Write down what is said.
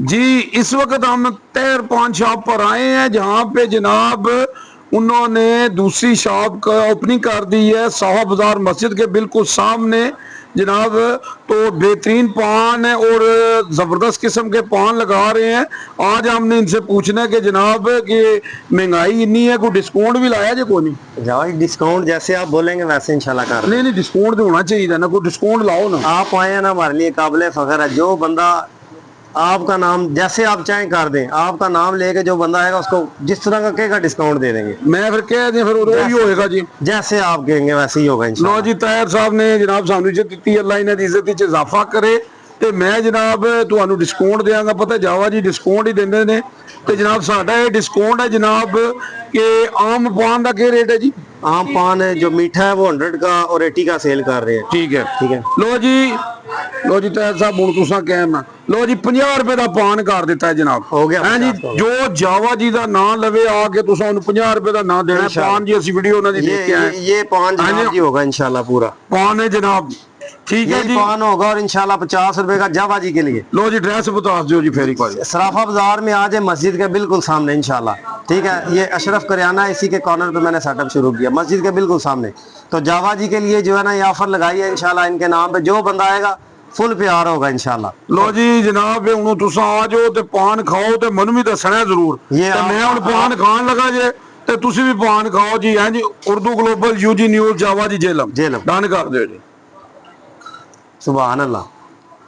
जी इस वक्त हम तैर पान शॉप पर आए हैं जहाँ पे जनाब उन्होंने दूसरी शॉप का ओपनिंग कर दी है साहा बाजार मस्जिद के बिल्कुल सामने जनाब। तो बेहतरीन पान है और ज़बरदस्त किस्म के पान लगा रहे हैं। आज हमने इनसे पूछना है कि जनाब कि महंगाई इतनी है, कोई डिस्काउंट भी लाया जो कोई नहीं? भाई डिस्काउंट जैसे आप बोलेंगे वैसे इंशाल्लाह कर नहीं देंगे। नहीं, डिस्काउंट तो होना चाहिए ना, कोई डिस्काउंट लाओ ना। आप आए हैं ना, हमारे लिए काबिल फख्र है। जो बंदा आपका नाम जैसे आप चाहें कर दें, आपका नाम लेके जो बंदा आएगा उसको जिस तरह का कहेगा डिस्काउंट दे देंगे। मैं फिर कह दें फिर वही होएगा जी। जैसे आप कहेंगे वैसे ही होगा लो इंशाल्लाह। जी ताहिर साहब ने जनाब सानू इज्जत दी, अल्लाह इन्हां दी इज्जत च इजाफा करे। ਤੇ ਮੈਂ ਜਨਾਬ ਤੁਹਾਨੂੰ ਡਿਸਕਾਊਂਟ ਦੇਵਾਂਗਾ। ਪਤਾ ਜਾਵਾ ਜੀ ਡਿਸਕਾਊਂਟ ਹੀ ਦਿੰਦੇ ਨੇ। ਤੇ ਜਨਾਬ ਸਾਡਾ ਇਹ ਡਿਸਕਾਊंट है जनाब कि आम पान का क्या रेट है जी? आम पान है जो मीठा है वो 100 का और 80 का सेल कर रहे हैं। ठीक है ठीक है। लो जी ताहिर साहब हूँ तुसा कहना लो जी 50 रुपए का पान कर दिता है जनाब। हो गया है जी। 50 का। जो जावा जी का नाम लवे आके तुसा उन्हें 50 रुपए का नाम देना है। पान जी असि वीडियो उन्होंने देख के आए। ये पान हाँ जनाब जी। जी होगा इंशाल्लाह पूरा पान है जनाब। ठीक है यही जी। पान होगा और इंशाल्लाह 50 रुपए का जावा जी के लिए। लो जी ड्रेस बता दो जी फेरी कोई। सराफा बाजार में आज है मस्जिद के बिल्कुल सामने इंशाल्लाह। ठीक है। ये अशरफ करियाना इसी के कॉर्नर पे मैंने सेटअप शुरू किया मस्जिद के बिल्कुल सामने। तो जावा जी के लिए जो है ना ये ऑफर लगाई है इंशाल्लाह। इनके नाम पे जो बंदा आएगा फुल प्यार होगा इंशाल्लाह। लो जी जनाब हूँ तुसा आ जाओ ते पान खाओ ते मैनू भी दसना जरूर। ये ते मैं हुण पान खान लगा जे ते तुसी भी पान खाओ जी। हैं जी उर्दू ग्लोबल यूजी न्यूज़ जावा जी जेलम जेलम। डन कर दो जी। सुभान अल्लाह।